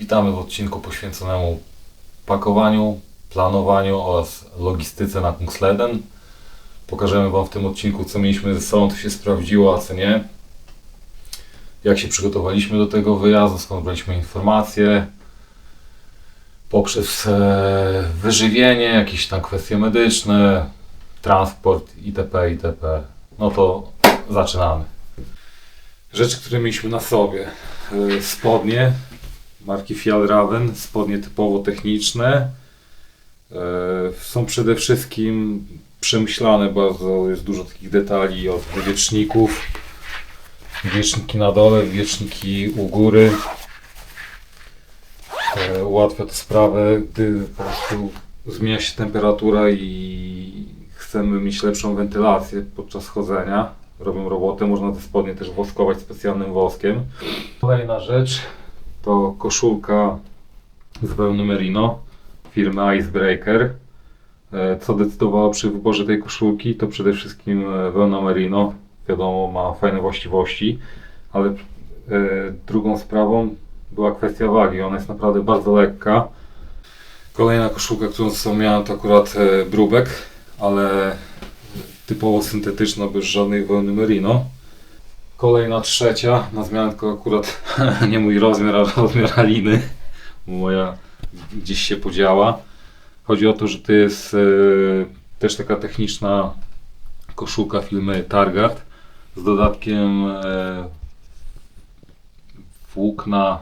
Witamy w odcinku poświęconemu pakowaniu, planowaniu oraz logistyce na Kungsleden. Pokażemy Wam w tym odcinku, co mieliśmy ze sobą, co się sprawdziło, a co nie. Jak się przygotowaliśmy do tego wyjazdu, skąd braliśmy informacje. Poprzez wyżywienie, jakieś tam kwestie medyczne, transport itp. itp. No to zaczynamy. Rzeczy, które mieliśmy na sobie. Spodnie marki Fjällräven, spodnie typowo techniczne. Są przede wszystkim przemyślane bardzo, jest dużo takich detali od wywieczników. Wywieczniki na dole, wywieczniki u góry. Ułatwia to sprawę, gdy po prostu zmienia się temperatura i chcemy mieć lepszą wentylację podczas chodzenia. Robią robotę, można te spodnie też woskować specjalnym woskiem. Kolejna rzecz to koszulka z wełny merino firmy Icebreaker. Co decydowało przy wyborze tej koszulki, to przede wszystkim wełna merino. Wiadomo, ma fajne właściwości, ale drugą sprawą była kwestia wagi. Ona jest naprawdę bardzo lekka. Kolejna koszulka, którą miałem, to akurat brubek, ale typowo syntetyczna, bez żadnej wełny merino. Kolejna trzecia, na zmianę tylko akurat nie mój rozmiar, a rozmiar Aliny, bo moja gdzieś się podziała. Chodzi o to, że to jest też taka techniczna koszulka firmy Targard z dodatkiem włókna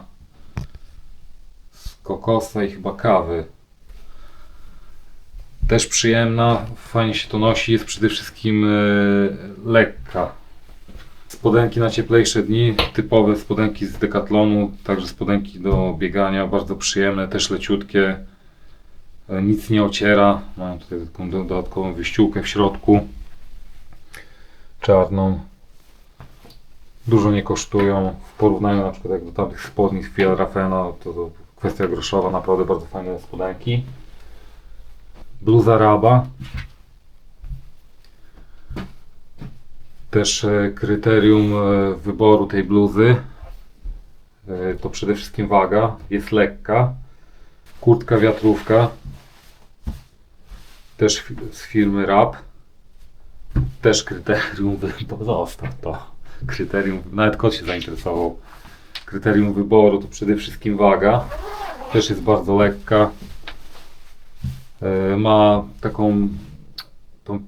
z kokosa i chyba kawy. Też przyjemna, fajnie się to nosi, jest przede wszystkim lekka. Spodenki na cieplejsze dni, typowe spodenki z Decathlonu, także spodenki do biegania, bardzo przyjemne, też leciutkie, nic nie ociera, mają tutaj taką dodatkową wyściółkę w środku, czarną, dużo nie kosztują, w porównaniu na przykład jak do tamtych spodni z Fjällrävena, to kwestia groszowa, naprawdę bardzo fajne spodenki. Bluza Raba. Też kryterium wyboru tej bluzy to przede wszystkim waga, jest lekka. Kurtka wiatrówka, też z firmy Rab. Też kryterium, zostaw to. Kryterium, nawet kot się zainteresował. Kryterium wyboru to przede wszystkim waga, też jest bardzo lekka. Ma taką tą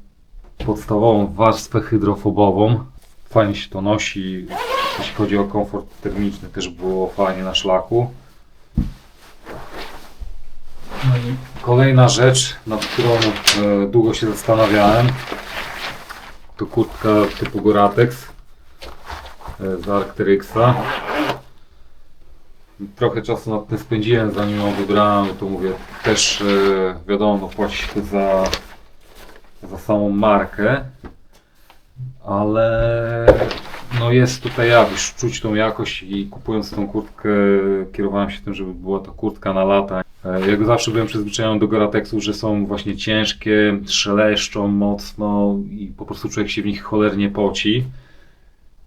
podstawową warstwę hydrofobową. Fajnie się to nosi, jeśli chodzi o komfort termiczny, też było fajnie na szlaku. No i kolejna rzecz, nad którą długo się zastanawiałem, to kurtka typu Gore-Tex z Arc'teryxa. Trochę czasu nad tym spędziłem, zanim ją wybrałem, bo to mówię, też wiadomo, no, płaci się za samą markę, ale no jest tutaj jakoś, czuć tą jakość i kupując tą kurtkę kierowałem się tym, żeby była to kurtka na lata. Jak zawsze byłem przyzwyczajony do Gore-Texów, że są właśnie ciężkie, szeleszczą mocno i po prostu człowiek się w nich cholernie poci,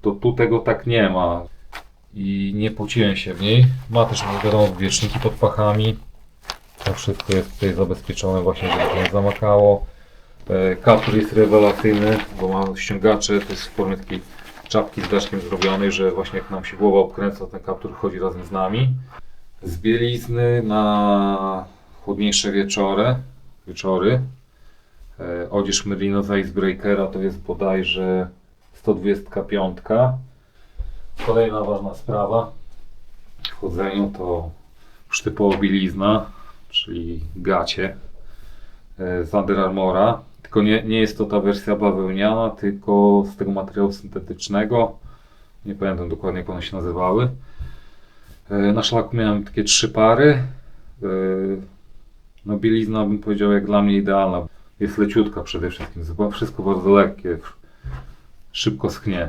to tu tego tak nie ma. I nie pociłem się w niej. Ma też, wiadomo, wieczniki pod pachami. To wszystko jest tutaj zabezpieczone właśnie, żeby to nie zamakało. Kaptur jest rewelacyjny, bo ma ściągacze, to jest w formie takiej czapki z daszkiem zrobionej, że właśnie jak nam się głowa obkręca, ten kaptur chodzi razem z nami. Z bielizny na chłodniejsze wieczory. Odzież merino z Icebreakera to jest bodajże 125. Kolejna ważna sprawa w chodzeniu to już typowo bielizna, czyli gacie z Under Armoura. Tylko nie jest to ta wersja bawełniana, tylko z tego materiału syntetycznego. Nie pamiętam dokładnie, jak one się nazywały. Na szlaku miałem takie 3 pary. No bielizna, bym powiedział, jak dla mnie idealna. Jest leciutka przede wszystkim, wszystko bardzo lekkie, szybko schnie.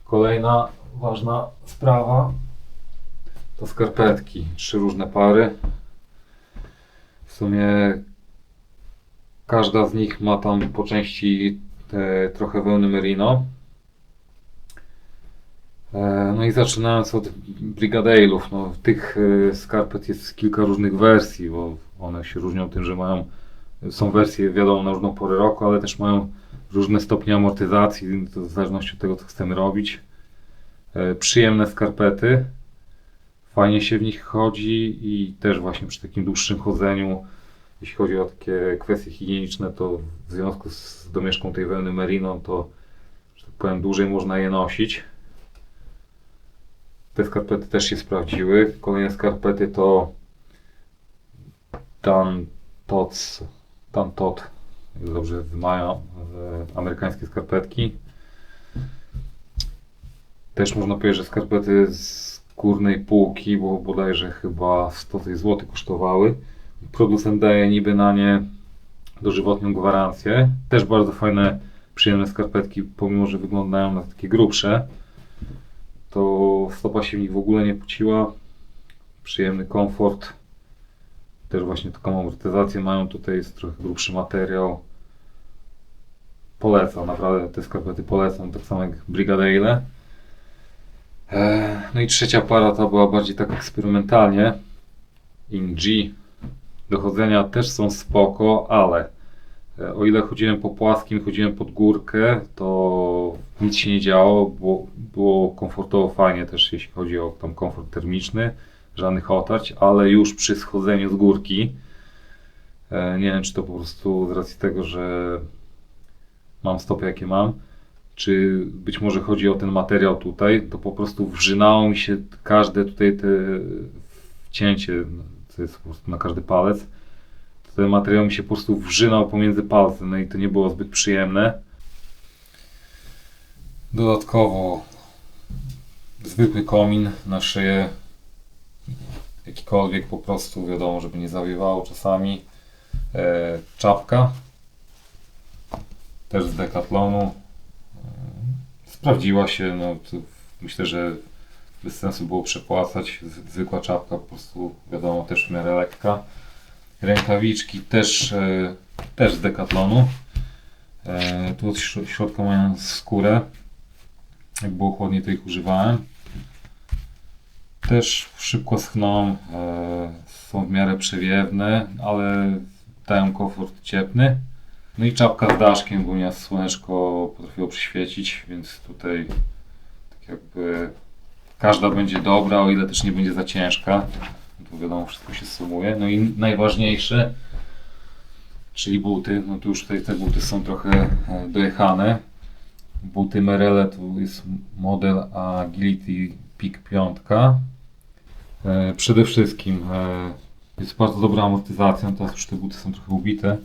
Kolejna ważna sprawa to skarpetki. 3 różne pary. W sumie każda z nich ma tam po części trochę wełny merino. No i zaczynając od Brigadale'ów, no, tych skarpet jest kilka różnych wersji, bo one się różnią tym, że są wersje wiadomo na różną porę roku, ale też mają różne stopnie amortyzacji, to w zależności od tego co chcemy robić. Przyjemne skarpety, fajnie się w nich chodzi i też właśnie przy takim dłuższym chodzeniu, jeśli chodzi o takie kwestie higieniczne, to w związku z domieszką tej wełny merino, to że tak powiem dłużej można je nosić. Te skarpety też się sprawdziły. Kolejne skarpety to Dan Todd, jak dobrze wymawiam, amerykańskie skarpetki. Też można powiedzieć, że skarpety z górnej półki, bo bodajże chyba 100 zł kosztowały. Producent daje niby na nie dożywotnią gwarancję. Też bardzo fajne, przyjemne skarpetki, pomimo że wyglądają na takie grubsze, to stopa się w nich w ogóle nie pociła. Przyjemny komfort. Też właśnie taką amortyzację mają. Tutaj jest trochę grubszy materiał. Polecam, naprawdę te skarpety polecam, tak samo jak Brigadale. No i trzecia para ta była bardziej tak eksperymentalnie. Inji. Dochodzenia też są spoko, ale o ile chodziłem po płaskim, chodziłem pod górkę, to nic się nie działo, było komfortowo, fajnie też jeśli chodzi o tam komfort termiczny, żadnych otarć, ale już przy schodzeniu z górki, nie wiem czy to po prostu z racji tego, że mam stopy jakie mam, czy być może chodzi o ten materiał tutaj, to po prostu wrzynało mi się każde tutaj te wcięcie, co jest po prostu na każdy palec. Ten materiał mi się po prostu wrzynał pomiędzy palce, no i to nie było zbyt przyjemne. Dodatkowo zwykły komin na szyję, jakikolwiek po prostu, wiadomo, żeby nie zawiewało czasami. Czapka, też z Decathlonu. Sprawdziła się, no to myślę, że bez sensu było przepłacać. Zwykła czapka, po prostu wiadomo, też w miarę lekka. Rękawiczki też z Decathlonu. Tu od środka mają skórę. Jak było chłodniej, to ich używałem. Też szybko schną, są w miarę przewiewne, ale dają komfort cieplny. No i czapka z daszkiem, bo mnie słoneczko potrafiło przyświecić, więc tutaj tak jakby każda będzie dobra, o ile też nie będzie za ciężka. Tu wiadomo, wszystko się sumuje. No i najważniejsze, czyli buty. No tu już tutaj te buty są trochę dojechane. Buty Merrell to jest model Agility Peak 5. Przede wszystkim jest bardzo dobra amortyzacja. Teraz już te buty są trochę ubite.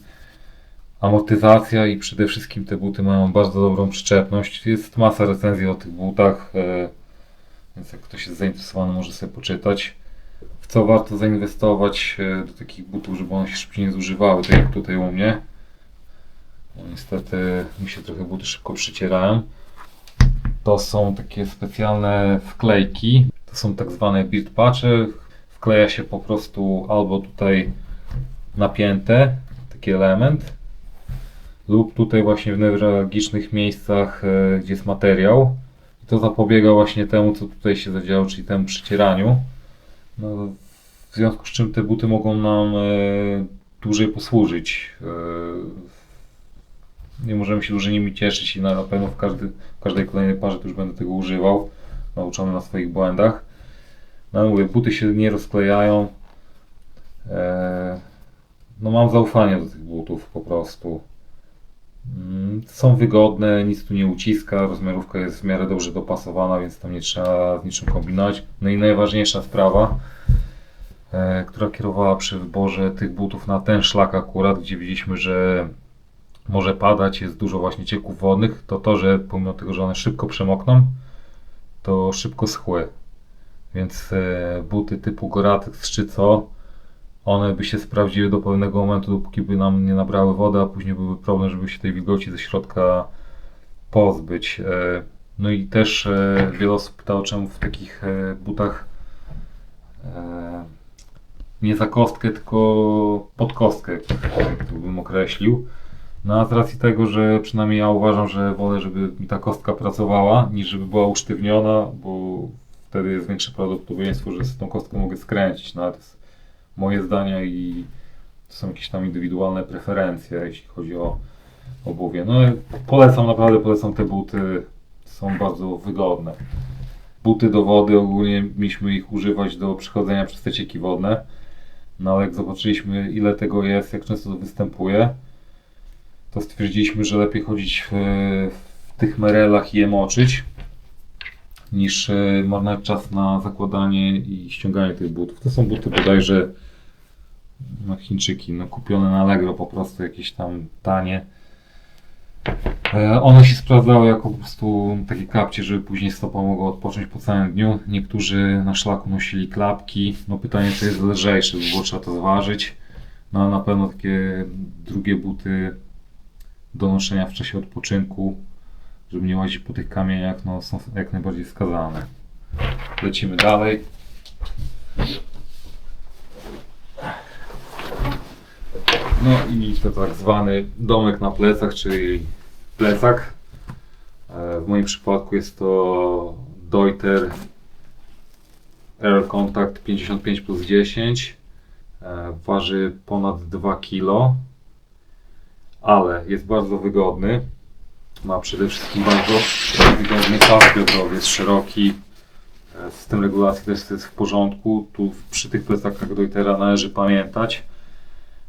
Amortyzacja i przede wszystkim te buty mają bardzo dobrą przyczepność. Jest masa recenzji o tych butach, więc jak ktoś jest zainteresowany, może sobie poczytać. W co warto zainwestować do takich butów, żeby one się szybciej nie zużywały, tak jak tutaj u mnie. No, niestety mi się trochę buty szybko przycierają. To są takie specjalne wklejki. To są tak zwane beard patche. Wkleja się po prostu albo tutaj napięte, taki element, lub tutaj właśnie w newralgicznych miejscach, gdzie jest materiał. I to zapobiega właśnie temu, co tutaj się zadziało, czyli temu przycieraniu. No, w związku z czym te buty mogą nam dłużej posłużyć. Nie możemy się dłużej nimi cieszyć i na pewno w każdej kolejnej parze to już będę tego używał, nauczony na swoich błędach. No mówię, buty się nie rozklejają. No mam zaufanie do tych butów po prostu. Są wygodne, nic tu nie uciska, rozmiarówka jest w miarę dobrze dopasowana, więc tam nie trzeba z niczym kombinować. No i najważniejsza sprawa, która kierowała przy wyborze tych butów na ten szlak akurat, gdzie widzieliśmy, że może padać, jest dużo właśnie cieków wodnych, to to, że pomimo tego, że one szybko przemokną, to szybko schły. Więc buty typu Gore-Tex czy co, one by się sprawdziły do pewnego momentu, dopóki by nam nie nabrały wody, a później byłby problem, żeby się tej wilgoci ze środka pozbyć. No i też wiele osób pytało, czemu w takich butach nie za kostkę, tylko pod kostkę, jak to bym określił. No a z racji tego, że przynajmniej ja uważam, że wolę, żeby mi ta kostka pracowała, niż żeby była usztywniona, bo wtedy jest większe prawdopodobieństwo, że z tą kostką mogę skręcić. No ale to jest moje zdania i to są jakieś tam indywidualne preferencje, jeśli chodzi o obuwie. No polecam, naprawdę polecam te buty, są bardzo wygodne. Buty do wody, ogólnie mieliśmy ich używać do przechodzenia przez te cieki wodne. No ale jak zobaczyliśmy, ile tego jest, jak często to występuje, to stwierdziliśmy, że lepiej chodzić w tych merelach i je moczyć, niż marnować czas na zakładanie i ściąganie tych butów. To są buty bodajże Chińczyki, no, kupione na Allegro po prostu, jakieś tam tanie. One się sprawdzały jako po prostu takie kapcie, żeby później stopa mogła odpocząć po całym dniu. Niektórzy na szlaku nosili klapki. No pytanie, czy jest lżejsze, bo trzeba to zważyć. No ale na pewno takie drugie buty do noszenia w czasie odpoczynku, żeby nie łazić po tych kamieniach, no są jak najbardziej wskazane. Lecimy dalej. No i to tak zwany domek na plecach, czyli plecak. W moim przypadku jest to Deuter Air Contact 55+10. Waży ponad 2 kg, ale jest bardzo wygodny. Ma przede wszystkim bardzo wygodny pas biodrowy, jest szeroki. System regulacji też jest w porządku. Tu przy tych plecakach Deutera należy pamiętać,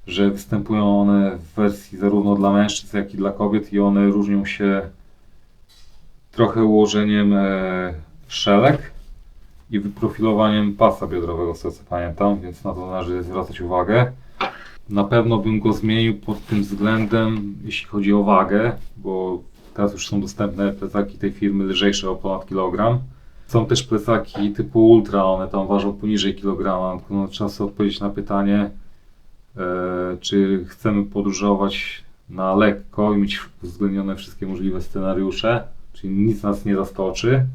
że występują one w wersji zarówno dla mężczyzn, jak i dla kobiet i one różnią się trochę ułożeniem szelek i wyprofilowaniem pasa biodrowego, z tego co pamiętam, więc na to należy zwracać uwagę. Na pewno bym go zmienił pod tym względem, jeśli chodzi o wagę, bo teraz już są dostępne plecaki tej firmy lżejsze o ponad kilogram. Są też plecaki typu ultra, one tam ważą poniżej kilograma. No, trzeba sobie odpowiedzieć na pytanie, czy chcemy podróżować na lekko i mieć uwzględnione wszystkie możliwe scenariusze, czyli nic nas nie zaskoczy.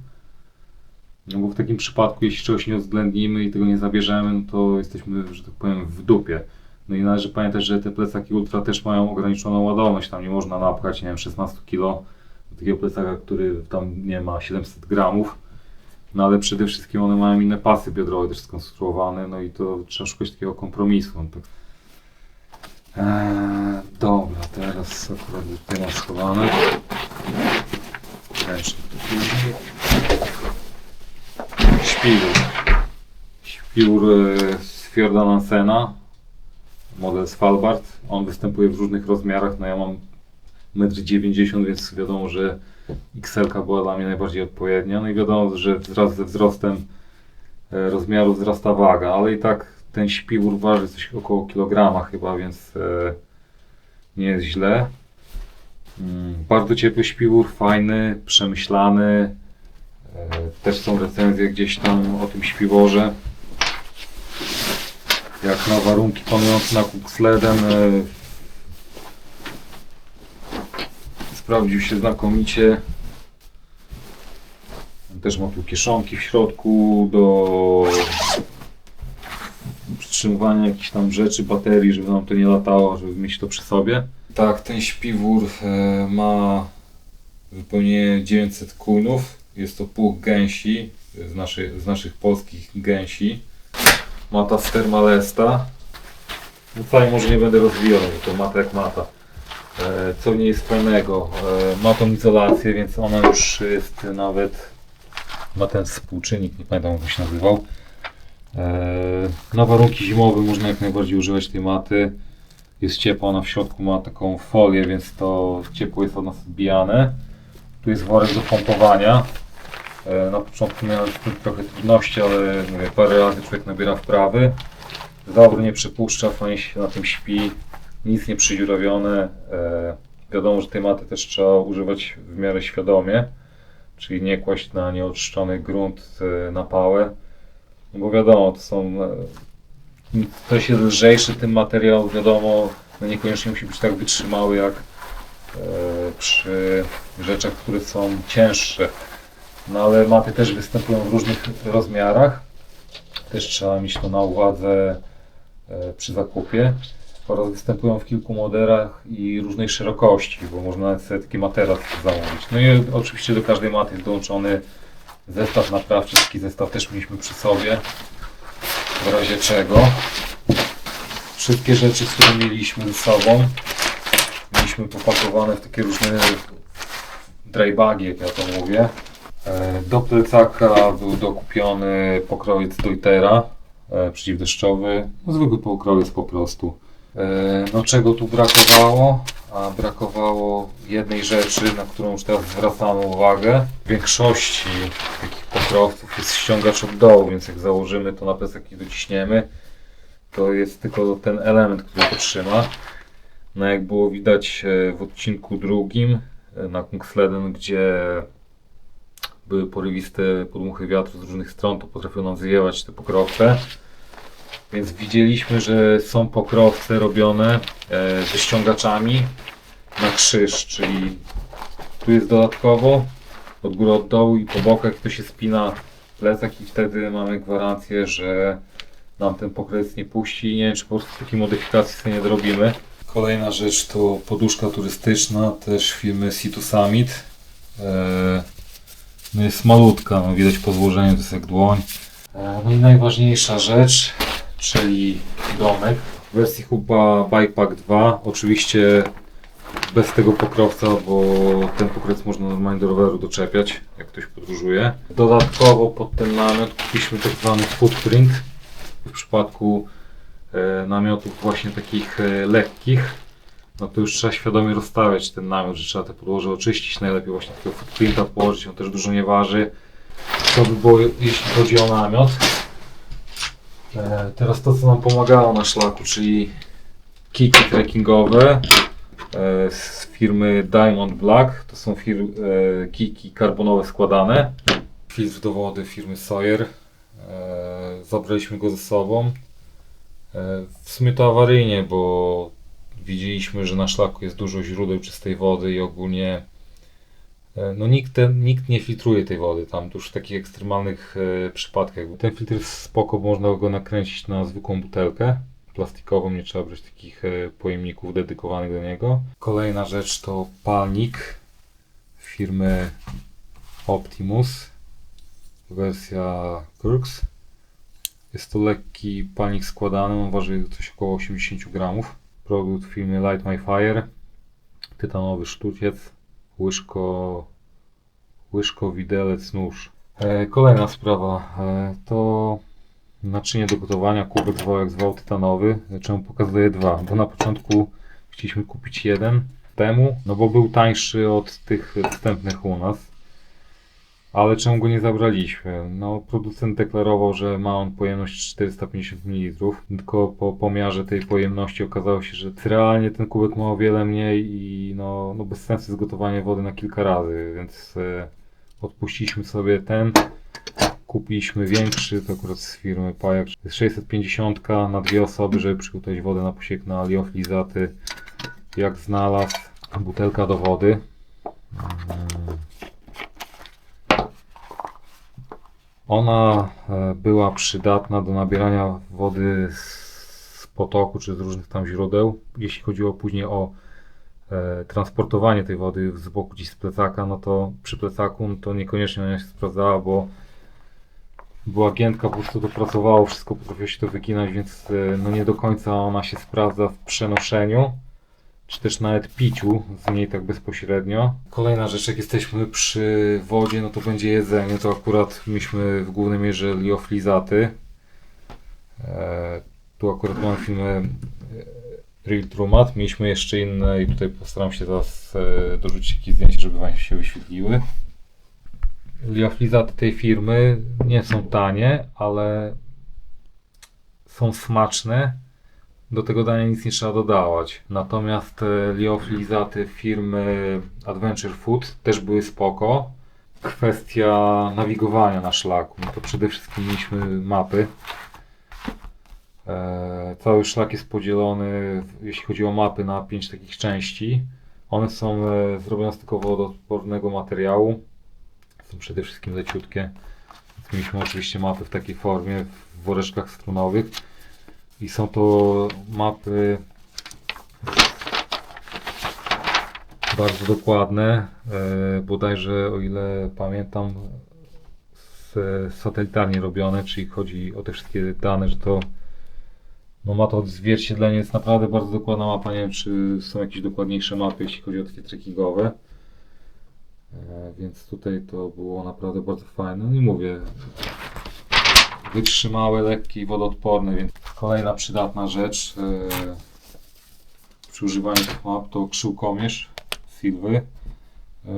No bo w takim przypadku, jeśli czegoś nie uwzględnimy i tego nie zabierzemy, no to jesteśmy, że tak powiem, w dupie. No i należy pamiętać, że te plecaki ultra też mają ograniczoną ładowość, tam nie można napchać, nie wiem, 16 kg do takiego plecaka, który tam nie ma 700 gramów. No ale przede wszystkim one mają inne pasy biodrowe też skonstruowane, no i to trzeba szukać takiego kompromisu. No tak. Dobra, teraz akurat tutaj mam schowane. Śpiwór. Śpiwór z Fjorda Nansena, model Svalbard. On występuje w różnych rozmiarach, no ja mam 1,90 m, więc wiadomo, że XL-ka była dla mnie najbardziej odpowiednia. No i wiadomo, że wraz ze wzrostem rozmiaru wzrasta waga, ale i tak ten śpiwór waży coś około kilograma chyba, więc nie jest źle. Bardzo ciepły śpiwór, fajny, przemyślany. Też są recenzje gdzieś tam o tym śpiworze. Jak na warunki panujące na Cooksleden, sprawdził się znakomicie. Też ma tu kieszonki w środku do przytrzymywania jakichś tam rzeczy, baterii, żeby nam to nie latało, żeby mieć to przy sobie. Tak, ten śpiwór ma wypełnienie 900 kujnów. Jest to puch gęsi, z naszych polskich gęsi. Mata z Thermalesta. No całej może nie będę rozwijał, bo to mata jak mata. Co w niej jest fajnego? Ma tą izolację, więc ona już jest nawet, ma ten współczynnik, nie pamiętam jak on się nazywał. Na warunki zimowe można jak najbardziej używać tej maty. Jest ciepła, ona w środku ma taką folię, więc to ciepło jest od nas odbijane. Tu jest worek do pompowania. Na początku miałem z tym trochę trudności, ale mówię, parę razy człowiek nabiera wprawy. Zawór nie przepuszcza, fajnie się na tym śpi, nic nie przydziurawione. Wiadomo, że tej maty też trzeba używać w miarę świadomie, czyli nie kłaść na nieoczyszczony grunt na pałę. No bo wiadomo, to są, to jest lżejszy tym materiał, wiadomo, no niekoniecznie musi być tak wytrzymały jak przy rzeczach, które są cięższe. No ale maty też występują w różnych rozmiarach. Też trzeba mieć to na uwadze przy zakupie. oraz występują w kilku modelach i różnej szerokości, bo można nawet sobie taki materac zamówić. No i oczywiście do każdej maty jest dołączony zestaw naprawczy, taki zestaw też mieliśmy przy sobie, w razie czego. Wszystkie rzeczy, które mieliśmy ze sobą, mieliśmy popakowane w takie różne drybagi, jak ja to mówię. Do plecaka był dokupiony pokrowiec Deutera, przeciwdeszczowy, zwykły pokrowiec po prostu. No czego tu brakowało? A brakowało jednej rzeczy, na którą już teraz zwracamy uwagę. W większości takich pokrowców jest ściągacz od dołu, więc jak założymy to na plecak i dociśniemy, to jest tylko ten element, który to trzyma. No jak było widać w odcinku drugim na Kungsleden, gdzie były porywiste podmuchy wiatru z różnych stron, to potrafią nam zwijać te pokrowce. Więc widzieliśmy, że są pokrowce robione ze ściągaczami na krzyż, czyli tu jest dodatkowo od góry, od dołu i po bokach to się spina plecak i wtedy mamy gwarancję, że nam ten pokrowiec nie puści. Nie wiem, czy po prostu takiej modyfikacji sobie nie zrobimy. Kolejna rzecz to poduszka turystyczna, też firmy Sea2 Summit. No jest malutka, no widać po złożeniu, to jest jak dłoń. No i najważniejsza rzecz, czyli domek. W wersji Huba Bikepack 2, oczywiście bez tego pokrowca, bo ten pokrowiec można normalnie do roweru doczepiać, jak ktoś podróżuje. Dodatkowo pod ten namiot kupiliśmy tak zwany footprint. W przypadku namiotów właśnie takich lekkich, no to już trzeba świadomie rozstawiać ten namiot, że trzeba te podłoże oczyścić, najlepiej właśnie takiego footprinta położyć, on też dużo nie waży. To by było, jeśli chodzi o namiot. Teraz to, co nam pomagało na szlaku, czyli kiki trekkingowe z firmy Diamond Black. To są kiki karbonowe składane. Filtr do wody firmy Sawyer. Zabraliśmy go ze sobą. W sumie to awaryjnie, bo widzieliśmy, że na szlaku jest dużo źródeł czystej wody i ogólnie no nikt nie filtruje tej wody tam, to już w takich ekstremalnych przypadkach. Ten filtr jest spoko, bo można go nakręcić na zwykłą butelkę plastikową, nie trzeba brać takich pojemników dedykowanych do niego. Kolejna rzecz to palnik firmy Optimus, wersja Crux. Jest to lekki palnik składany, on waży coś około 80 gramów. Produkt firmy Light My Fire, tytanowy sztuciec, łyżko, widelec, nóż. Kolejna sprawa to naczynie do gotowania, kubek zwał tytanowy. Czemu pokazuję dwa? Bo na początku chcieliśmy kupić jeden temu, no bo był tańszy od tych dostępnych u nas. Ale czemu go nie zabraliśmy? No, producent deklarował, że ma on pojemność 450 ml, tylko po pomiarze tej pojemności okazało się, że realnie ten kubek ma o wiele mniej i no bez sensu jest gotowanie wody na kilka razy, więc odpuściliśmy sobie ten. Kupiliśmy większy, to akurat z firmy Pajak. To jest 650 na dwie osoby, żeby przygotować wodę na posiek na liofilizaty. Jak znalazł, butelka do wody. Ona była przydatna do nabierania wody z potoku czy z różnych tam źródeł. Jeśli chodziło później o transportowanie tej wody z boku gdzieś z plecaka, no to przy plecaku no to niekoniecznie ona się sprawdzała, bo była giętka, po prostu to pracowało, wszystko potrafiło się to wyginać, więc no nie do końca ona się sprawdza w przenoszeniu, czy też nawet piciu z niej tak bezpośrednio. Kolejna rzecz, jak jesteśmy przy wodzie, no to będzie jedzenie. To akurat mieliśmy w głównej mierze liofilizaty. Tu akurat mamy firmę Real Trumat. Mieliśmy jeszcze inne i tutaj postaram się teraz dorzucić jakieś zdjęcia, żeby Wam się wyświetliły. Liofilizaty tej firmy nie są tanie, ale są smaczne. Do tego dania nic nie trzeba dodawać. Natomiast liofilizaty firmy Adventure Food też były spoko. Kwestia nawigowania na szlaku. No to przede wszystkim mieliśmy mapy. Cały szlak jest podzielony, jeśli chodzi o mapy, na 5 takich części. One są zrobione z tylko wodoodpornego materiału. Są przede wszystkim leciutkie. Mieliśmy oczywiście mapy w takiej formie, w woreczkach strunowych. I są to mapy bardzo dokładne, bodajże o ile pamiętam satelitarnie robione, czyli chodzi o te wszystkie dane, że to no ma to odzwierciedlenie, jest naprawdę bardzo dokładna mapa. Nie wiem, czy są jakieś dokładniejsze mapy, jeśli chodzi o takie trekkingowe. Więc tutaj to było naprawdę bardzo fajne. No i mówię, wytrzymałe, lekkie i wodoodporne, więc kolejna przydatna rzecz przy używaniu tych map to krzyłkomierz Silwy.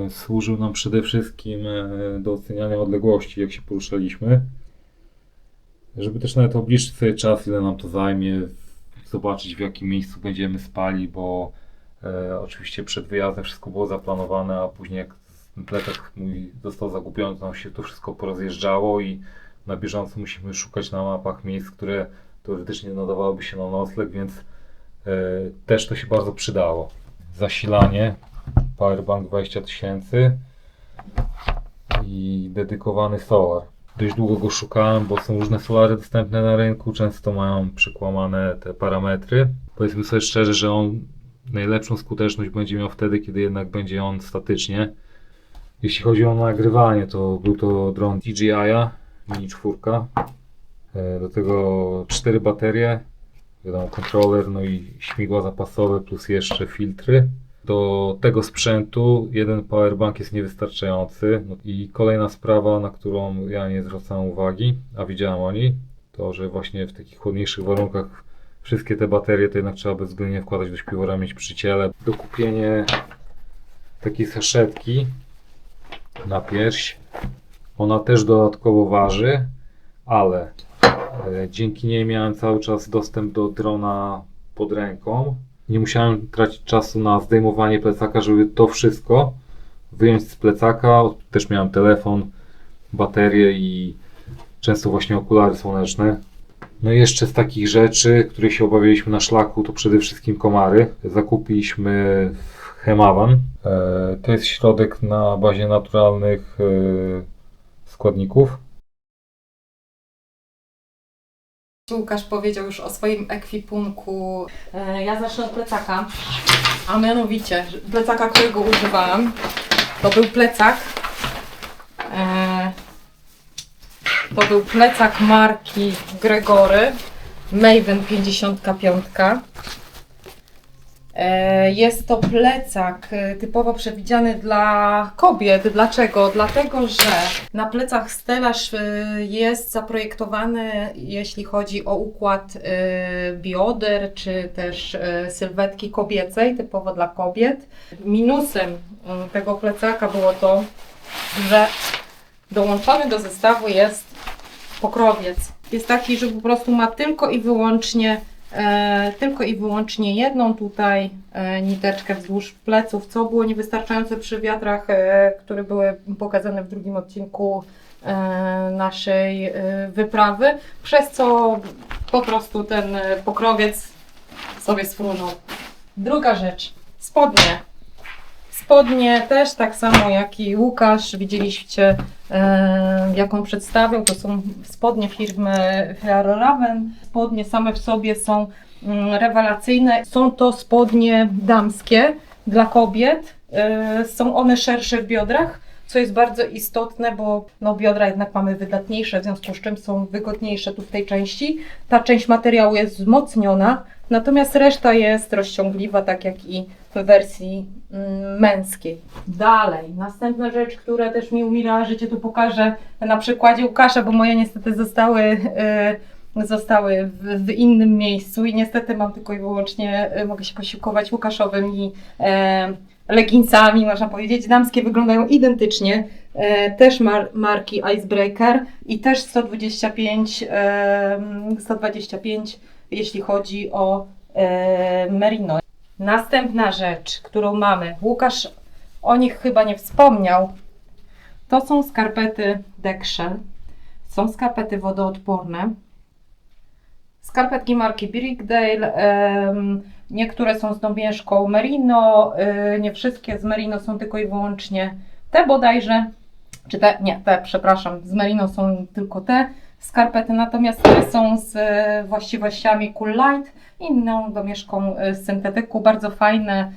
Służył nam przede wszystkim do oceniania odległości, jak się poruszaliśmy. Żeby też nawet obliczyć sobie czas, ile nam to zajmie, zobaczyć w jakim miejscu będziemy spali, bo oczywiście przed wyjazdem wszystko było zaplanowane, a później jak ten plecak mój został zagubiony, to nam się to wszystko porozjeżdżało i na bieżąco musimy szukać na mapach miejsc, które teoretycznie nadawałyby się na nocleg, więc też to się bardzo przydało. Zasilanie, powerbank 20 000 i dedykowany solar. Dość długo go szukałem, bo są różne solary dostępne na rynku, często mają przekłamane te parametry. Powiedzmy sobie szczerze, że on najlepszą skuteczność będzie miał wtedy, kiedy jednak będzie on statycznie. Jeśli chodzi o nagrywanie, to był to dron DJI Mini 4. Do tego 4 baterie, wiadomo, kontroler, no i śmigła zapasowe plus jeszcze filtry. Do tego sprzętu jeden powerbank jest niewystarczający. No i kolejna sprawa, na którą ja nie zwracałem uwagi, a widziałem o niej, to że właśnie w takich chłodniejszych warunkach wszystkie te baterie to jednak trzeba bezwzględnie wkładać do śpiwora, mieć przy ciele. Dokupienie takiej saszetki na pierś, ona też dodatkowo waży, ale dzięki niej miałem cały czas dostęp do drona pod ręką. Nie musiałem tracić czasu na zdejmowanie plecaka, żeby to wszystko wyjąć z plecaka. Też miałem telefon, baterię i często właśnie okulary słoneczne. No i jeszcze z takich rzeczy, których się obawialiśmy na szlaku, to przede wszystkim komary. Zakupiliśmy Hemavan. To jest środek na bazie naturalnych składników. Łukasz powiedział już o swoim ekwipunku. Ja zacznę od plecaka, a mianowicie plecaka, którego używałam, to był plecak marki Gregory Maven 55. Jest to plecak typowo przewidziany dla kobiet. Dlaczego? Dlatego, że na plecach stelaż jest zaprojektowany, jeśli chodzi o układ bioder, czy też sylwetki kobiecej, typowo dla kobiet. Minusem tego plecaka było to, że dołączony do zestawu jest pokrowiec. Jest taki, że po prostu ma tylko i wyłącznie jedną tutaj niteczkę wzdłuż pleców, co było niewystarczające przy wiatrach, które były pokazane w drugim odcinku naszej wyprawy, przez co po prostu ten pokrowiec sobie sfrunął. Druga rzecz, spodnie. Spodnie też tak samo jak i Łukasz, widzieliście jak on przedstawiał, to są spodnie firmy Fjällräven. Spodnie same w sobie są rewelacyjne. Są to spodnie damskie dla kobiet. Są one szersze w biodrach, co jest bardzo istotne, bo no, biodra jednak mamy wydatniejsze, w związku z czym są wygodniejsze tu w tej części. Ta część materiału jest wzmocniona, natomiast reszta jest rozciągliwa, tak jak i w wersji męskiej. Dalej, następna rzecz, która też mi umila życie, tu pokażę na przykładzie Łukasza, bo moje niestety zostały w innym miejscu i niestety mam tylko i wyłącznie, mogę się posiłkować Łukaszowymi leginsami, można powiedzieć. Damskie wyglądają identycznie, też marki Icebreaker i też 125, jeśli chodzi o merino. Następna rzecz, którą mamy, Łukasz o nich chyba nie wspomniał, to są skarpety Dexshell. Są skarpety wodoodporne. Skarpetki marki Birkdale, niektóre są z domieszką merino, nie wszystkie z merino są tylko i wyłącznie te bodajże, czy te, nie, te, przepraszam, z merino są tylko te. skarpety, natomiast te są z właściwościami Cool Light, inną domieszką z syntetyku, bardzo fajne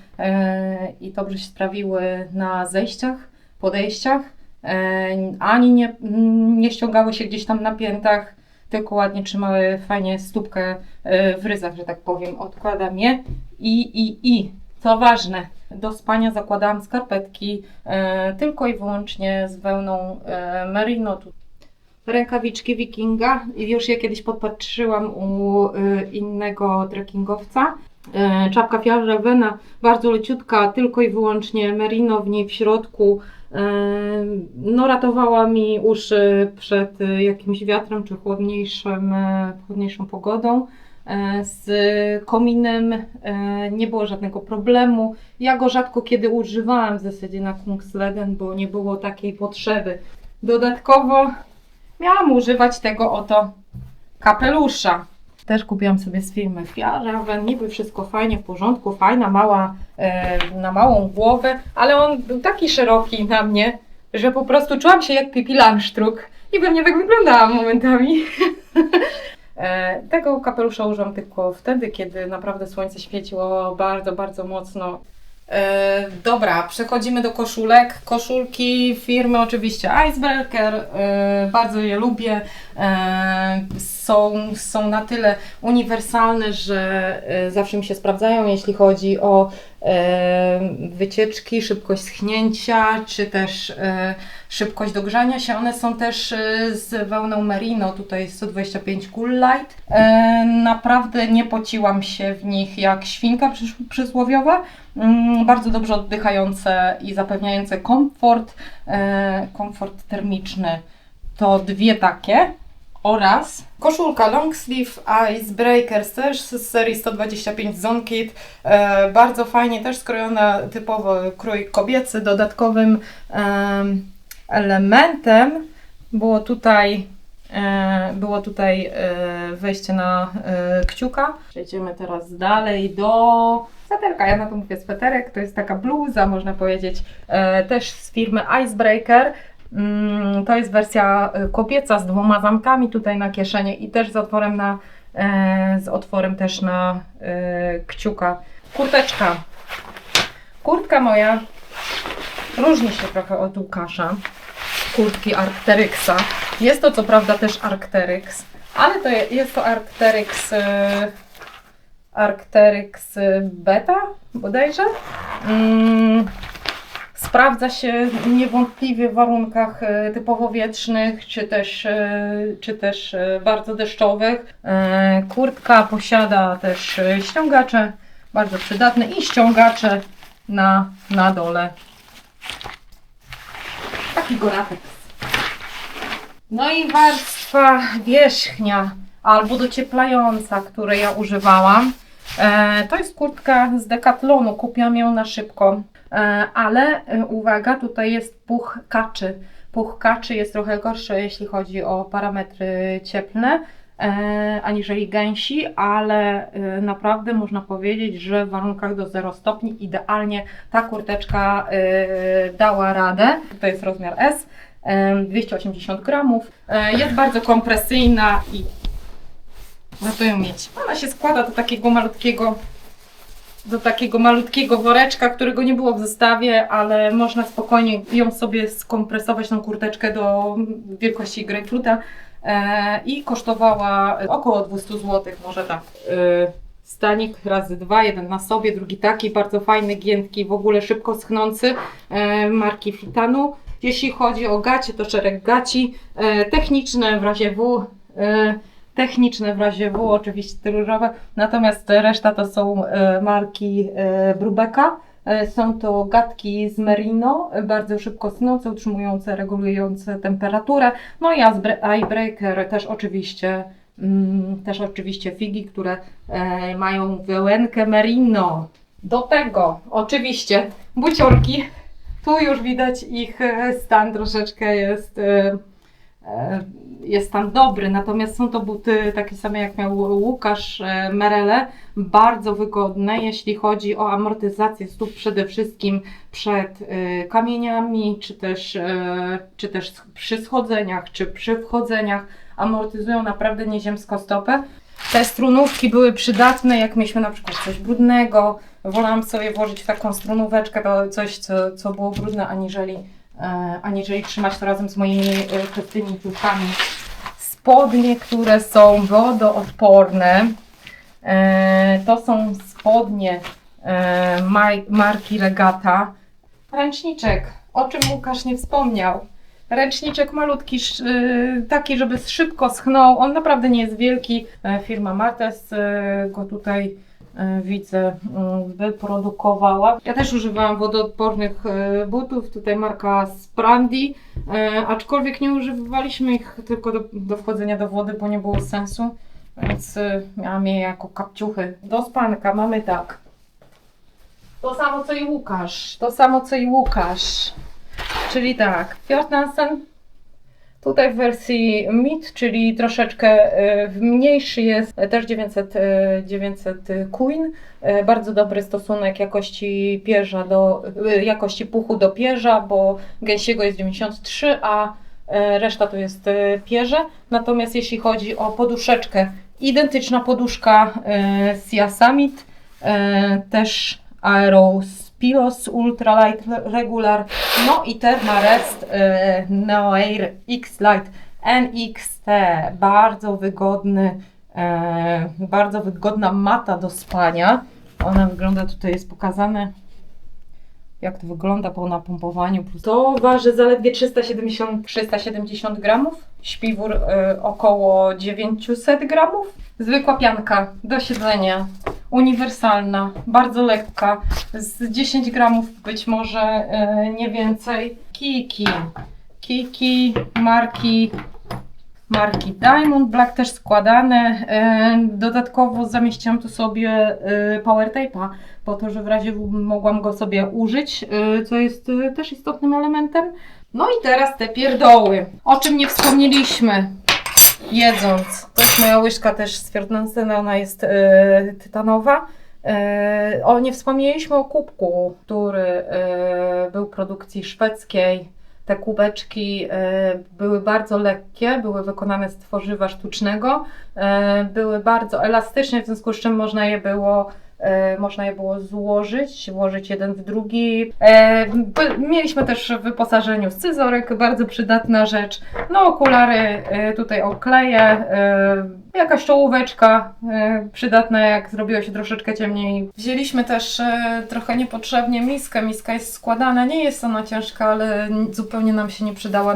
i dobrze się sprawiły na zejściach, podejściach, ani nie ściągały się gdzieś tam na piętach, tylko ładnie trzymały fajnie stópkę w ryzach, że tak powiem. Odkładam je i co ważne, do spania zakładałam skarpetki tylko i wyłącznie z wełną merino. Rękawiczki Wikinga, już je kiedyś podpatrzyłam u innego trekkingowca. Czapka Fjallräven, bardzo leciutka, tylko i wyłącznie merino w niej w środku. No, ratowała mi uszy przed jakimś wiatrem czy chłodniejszą pogodą. Z kominem nie było żadnego problemu. Ja go rzadko kiedy używałam w zasadzie na Kungsleden, bo nie było takiej potrzeby. Dodatkowo miałam używać tego oto kapelusza. Też kupiłam sobie z firmy Fjallräven, niby wszystko fajnie, w porządku, fajna, mała, na małą głowę, ale on był taki szeroki na mnie, że po prostu czułam się jak Pippi Langstruck i pewnie tak wyglądałam momentami. Tego kapelusza używam tylko wtedy, kiedy naprawdę słońce świeciło bardzo, bardzo mocno. Dobra, przechodzimy do koszulek. Koszulki firmy oczywiście Icebreaker, bardzo je lubię. Są na tyle uniwersalne, że zawsze mi się sprawdzają, jeśli chodzi o wycieczki, szybkość schnięcia, czy też szybkość dogrzania się. One są też z wełną merino, tutaj 125 Cool Light. Naprawdę nie pociłam się w nich jak świnka przysłowiowa. Bardzo dobrze oddychające i zapewniające komfort, komfort termiczny. To dwie takie. Oraz koszulka long sleeve Icebreakers też z serii 125 Zone Kit. Bardzo fajnie też skrojona, typowo krój kobiecy. Dodatkowym elementem było tutaj wejście na kciuka. Przejdziemy teraz dalej do sweterka. Ja na to mówię sweterek. To jest taka bluza, można powiedzieć, też z firmy Icebreaker. To jest wersja kobieca z 2 zamkami tutaj na kieszenie i też z otworem też na kciuka. Kurteczka. Kurtka moja różni się trochę od Łukasza. Kurtki Arc'teryxa. Jest to co prawda też Arc'teryx, ale jest to Arc'teryx Beta bodajże. Sprawdza się niewątpliwie w warunkach typowo wietrznych, czy też bardzo deszczowych. Kurtka posiada też ściągacze, bardzo przydatne, i ściągacze na dole. Taki Gore-Tex. No i warstwa wierzchnia albo docieplająca, której ja używałam. To jest kurtka z Decathlonu, kupiłam ją na szybko. Ale uwaga, tutaj jest puch kaczy. Puch kaczy jest trochę gorszy, jeśli chodzi o parametry cieplne, aniżeli gęsi, ale naprawdę można powiedzieć, że w warunkach do 0 stopni idealnie ta kurteczka dała radę. To jest rozmiar S, 280 gramów. Jest bardzo kompresyjna i warto ją mieć. Ona się składa do takiego malutkiego woreczka, którego nie było w zestawie, ale można spokojnie ją sobie skompresować, tą kurteczkę do wielkości grejpfruta, i kosztowała około 200 zł, może tak. Stanik razy 2, jeden na sobie, drugi taki, bardzo fajny, giętki, w ogóle szybko schnący, marki Fitanu. Jeśli chodzi o gacie, to szereg gaci, techniczne w razie W, oczywiście różowe, natomiast reszta to są marki Brubecka. Są to gatki z merino, bardzo szybko snące, utrzymujące, regulujące temperaturę. No i Icebreaker też oczywiście figi, które mają wełenkę merino. Do tego oczywiście buciorki. Tu już widać ich stan troszeczkę jest stan dobry, natomiast są to buty takie same jak miał Łukasz, Merele, bardzo wygodne, jeśli chodzi o amortyzację stóp, przede wszystkim przed kamieniami, czy też przy schodzeniach, czy przy wchodzeniach, amortyzują naprawdę nieziemską stopę. Te strunówki były przydatne, jak mieliśmy na przykład coś brudnego. Wolałam sobie włożyć w taką strunóweczkę, to coś, co było brudne, aniżeli trzymać to razem z moimi czystymi ciuchami. Spodnie, które są wodoodporne. To są spodnie marki Regata. Ręczniczek, o czym Łukasz nie wspomniał. Ręczniczek malutki, taki, żeby szybko schnął. On naprawdę nie jest wielki. Firma Martes go tutaj widzę wyprodukowała. Ja też używałam wodoodpornych butów. Tutaj marka Sprandi, aczkolwiek nie używaliśmy ich tylko do wchodzenia do wody, bo nie było sensu. Więc miałam je jako kapciuchy. Do spanka mamy tak. To samo co i Łukasz. To samo co i Łukasz. Czyli tak, Fjord Nansen. Tutaj w wersji mid, czyli troszeczkę mniejszy jest, też 900 Queen. Bardzo dobry stosunek jakości pierza jakości puchu do pierza, bo gęsiego jest 93, a reszta to jest pierze. Natomiast jeśli chodzi o poduszeczkę, identyczna poduszka Sia Summit, też Aerospilos Ultralight Regular, no i Thermarest Neoair X-Lite NXT, bardzo wygodna mata do spania. Ona wygląda, tutaj jest pokazane jak to wygląda po napompowaniu. To waży zaledwie 370 gramów, śpiwór około 900 gramów. Zwykła pianka do siedzenia, uniwersalna, bardzo lekka, z 10 gramów być może, nie więcej. Kiki marki Diamond Black, też składane. Dodatkowo zamieściłam tu sobie power tape'a, po to, że w razie mogłam go sobie użyć, co jest też istotnym elementem. No i teraz te pierdoły, o czym nie wspomnieliśmy jedząc. To jest moja łyżka też z Fjord Nansena, ona jest tytanowa. Nie wspomnieliśmy o kubku, który był produkcji szwedzkiej. Te kubeczki były bardzo lekkie, były wykonane z tworzywa sztucznego, były bardzo elastyczne, w związku z czym można je było włożyć jeden w drugi. Mieliśmy też w wyposażeniu scyzorek, bardzo przydatna rzecz. No okulary tutaj okleję, jakaś czołóweczka przydatna, jak zrobiło się troszeczkę ciemniej. Wzięliśmy też trochę niepotrzebnie miskę. Miska jest składana, nie jest ona ciężka, ale zupełnie nam się nie przydała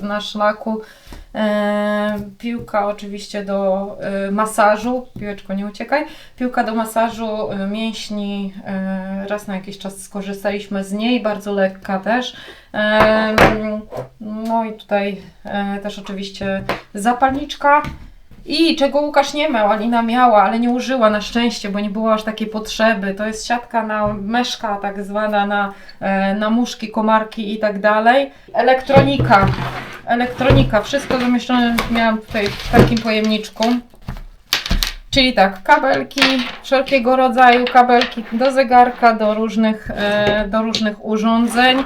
na szlaku. Piłka oczywiście do masażu, piłeczko nie uciekaj, piłka do masażu mięśni, raz na jakiś czas skorzystaliśmy z niej, bardzo lekka też. No i tutaj też oczywiście zapalniczka. I czego Łukasz nie miał, Alina miała, ale nie użyła na szczęście, bo nie było aż takiej potrzeby. To jest siatka na meszka, tak zwana, na muszki, komarki i tak dalej. Elektronika, wszystko zamieszczone miałam tutaj w takim pojemniczku. Czyli tak, kabelki, wszelkiego rodzaju kabelki do zegarka, do różnych urządzeń.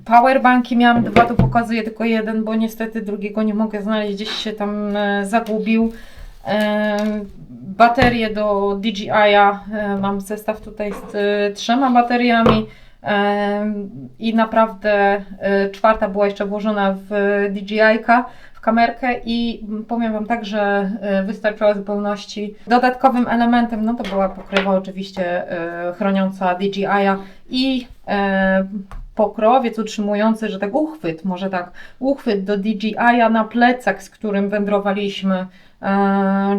Powerbanki miałam dwa, tu pokazuję tylko jeden, bo niestety drugiego nie mogę znaleźć, gdzieś się tam zagubił. Baterie do DJI-a, mam zestaw tutaj z 3 bateriami i naprawdę czwarta była jeszcze włożona w DJI-ka, w kamerkę i powiem Wam tak, że wystarczyła w zupełności. Dodatkowym elementem no to była pokrywa oczywiście chroniąca DJI-a i pokrowiec utrzymujący, że tak uchwyt do DJI-a na plecak, z którym wędrowaliśmy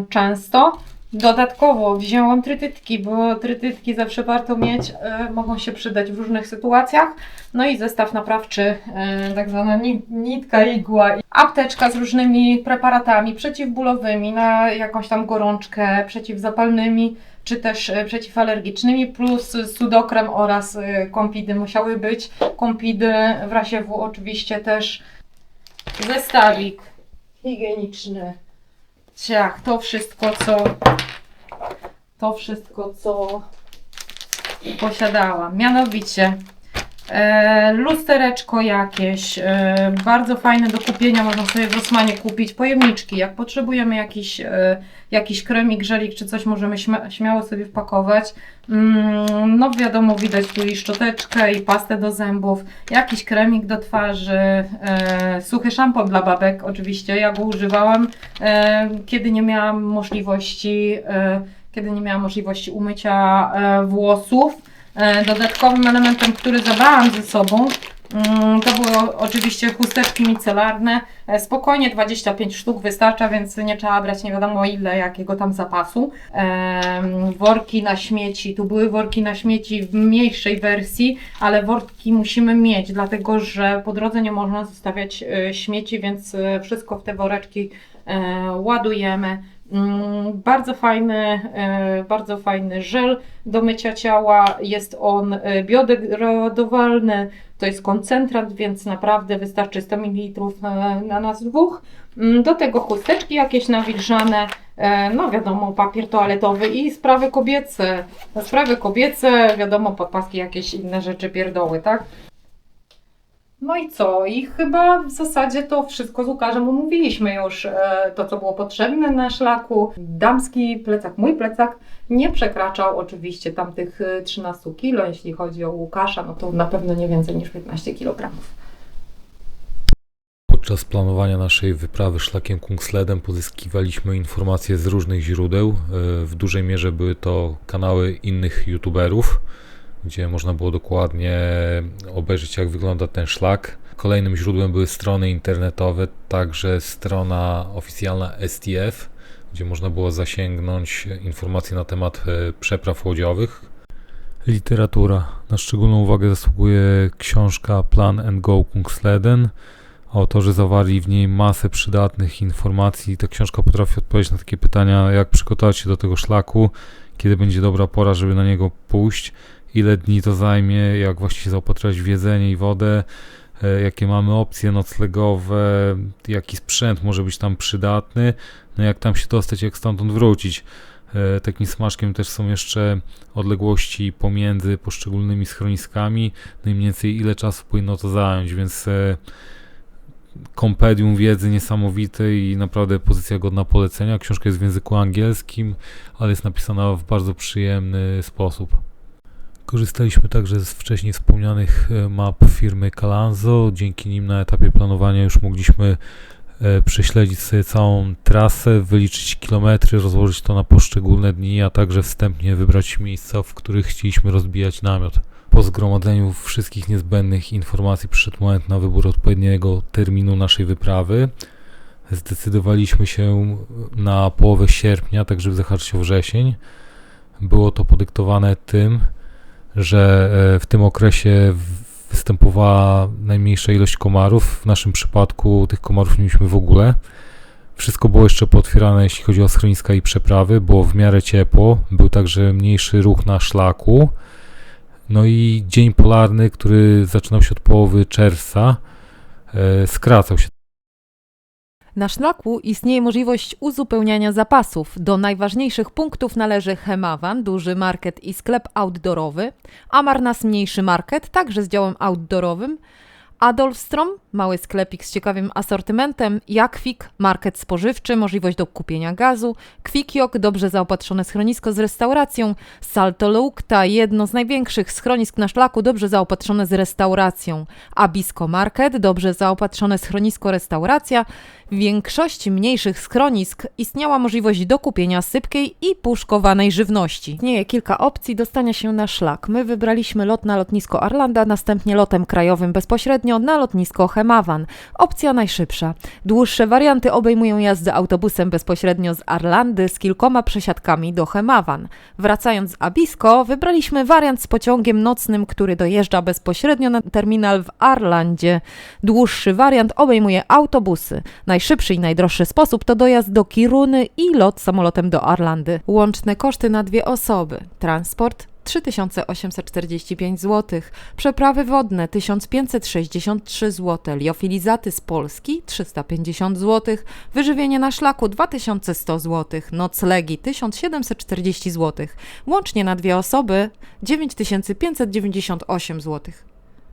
często. Dodatkowo wzięłam trytytki, bo trytytki zawsze warto mieć, mogą się przydać w różnych sytuacjach. No i zestaw naprawczy, tak zwana nitka, igła. Apteczka z różnymi preparatami przeciwbólowymi na jakąś tam gorączkę, przeciwzapalnymi, czy też przeciwalergicznymi, plus sudokrem oraz kompidy musiały być. Kompidy w razie W oczywiście też. Zestawik higieniczny. Ciach, to wszystko, co posiadałam. Mianowicie Lustereczko jakieś, bardzo fajne do kupienia, można sobie w Rossmanie kupić. Pojemniczki, jak potrzebujemy jakiś kremik, żelik czy coś, możemy śmiało sobie wpakować. No wiadomo, widać tu i szczoteczkę, i pastę do zębów, jakiś kremik do twarzy, suchy szampon dla babek oczywiście. Ja go używałam, kiedy nie miałam możliwości umycia włosów. Dodatkowym elementem, który zabrałam ze sobą, to były oczywiście chusteczki micelarne. Spokojnie 25 sztuk wystarcza, więc nie trzeba brać nie wiadomo ile, jakiego tam zapasu. Worki na śmieci, tu były worki na śmieci w mniejszej wersji, ale worki musimy mieć, dlatego że po drodze nie można zostawiać śmieci, więc wszystko w te woreczki ładujemy. Bardzo fajny żel do mycia ciała, jest on biodegradowalny, to jest koncentrat, więc naprawdę wystarczy 100 ml na nas dwóch. Do tego chusteczki jakieś nawilżane, no wiadomo, papier toaletowy i sprawy kobiece. Wiadomo, podpaski, jakieś inne rzeczy, pierdoły, tak? No i co? I chyba w zasadzie to wszystko z Łukaszem omówiliśmy już, to co było potrzebne na szlaku. Damski plecak, mój plecak nie przekraczał oczywiście tamtych 13 kg, jeśli chodzi o Łukasza, no to na pewno nie więcej niż 15 kg. Podczas planowania naszej wyprawy szlakiem Kungsledem pozyskiwaliśmy informacje z różnych źródeł. W dużej mierze były to kanały innych youtuberów, gdzie można było dokładnie obejrzeć, jak wygląda ten szlak. Kolejnym źródłem były strony internetowe, także strona oficjalna STF, gdzie można było zasięgnąć informacji na temat przepraw łodziowych. Literatura. Na szczególną uwagę zasługuje książka Plan and Go Kungsleden. Autorzy zawarli w niej masę przydatnych informacji. Ta książka potrafi odpowiedzieć na takie pytania, jak przygotować się do tego szlaku, kiedy będzie dobra pora, żeby na niego pójść, ile dni to zajmie, jak właśnie się zaopatrywać w jedzenie i wodę, jakie mamy opcje noclegowe, jaki sprzęt może być tam przydatny, no jak tam się dostać, jak stamtąd wrócić. Takim smaczkiem też są jeszcze odległości pomiędzy poszczególnymi schroniskami, no i mniej więcej ile czasu powinno to zająć, więc kompendium wiedzy niesamowitej i naprawdę pozycja godna polecenia. Książka jest w języku angielskim, ale jest napisana w bardzo przyjemny sposób. Korzystaliśmy także z wcześniej wspomnianych map firmy Kalanzo. Dzięki nim na etapie planowania już mogliśmy prześledzić sobie całą trasę, wyliczyć kilometry, rozłożyć to na poszczególne dni, a także wstępnie wybrać miejsca, w których chcieliśmy rozbijać namiot. Po zgromadzeniu wszystkich niezbędnych informacji przyszedł moment na wybór odpowiedniego terminu naszej wyprawy. Zdecydowaliśmy się na połowę sierpnia, tak żeby zahaczyć o wrzesień. Było to podyktowane tym, że w tym okresie występowała najmniejsza ilość komarów. W naszym przypadku tych komarów nie mieliśmy w ogóle. Wszystko było jeszcze pootwierane, jeśli chodzi o schroniska i przeprawy. Było w miarę ciepło. Był także mniejszy ruch na szlaku. No i dzień polarny, który zaczynał się od połowy czerwca, skracał się. Na szlaku istnieje możliwość uzupełniania zapasów. Do najważniejszych punktów należy Hemavan, duży market i sklep outdoorowy, Amarnas, mniejszy market, także z działem outdoorowym, Adolfstrom, mały sklepik z ciekawym asortymentem, Jakvik, market spożywczy, możliwość do kupienia gazu, Kvikjok, dobrze zaopatrzone schronisko z restauracją, Saltoluokta, jedno z największych schronisk na szlaku, dobrze zaopatrzone z restauracją, Abisko Market, dobrze zaopatrzone schronisko, restauracja. W większości mniejszych schronisk istniała możliwość dokupienia sypkiej i puszkowanej żywności. Istnieje kilka opcji dostania się na szlak. My wybraliśmy lot na lotnisko Arlanda, następnie lotem krajowym bezpośrednio na lotnisko Hemavan. Opcja najszybsza. Dłuższe warianty obejmują jazdę autobusem bezpośrednio z Arlandy z kilkoma przesiadkami do Hemavan. Wracając z Abisko, wybraliśmy wariant z pociągiem nocnym, który dojeżdża bezpośrednio na terminal w Arlandzie. Dłuższy wariant obejmuje autobusy. Najszybszy i najdroższy sposób to dojazd do Kiruny i lot samolotem do Arlandy. Łączne koszty na 2 osoby. Transport 3845 zł, przeprawy wodne 1563 zł, liofilizaty z Polski 350 zł, wyżywienie na szlaku 2100 zł, noclegi 1740 zł, łącznie na 2 osoby 9598 zł.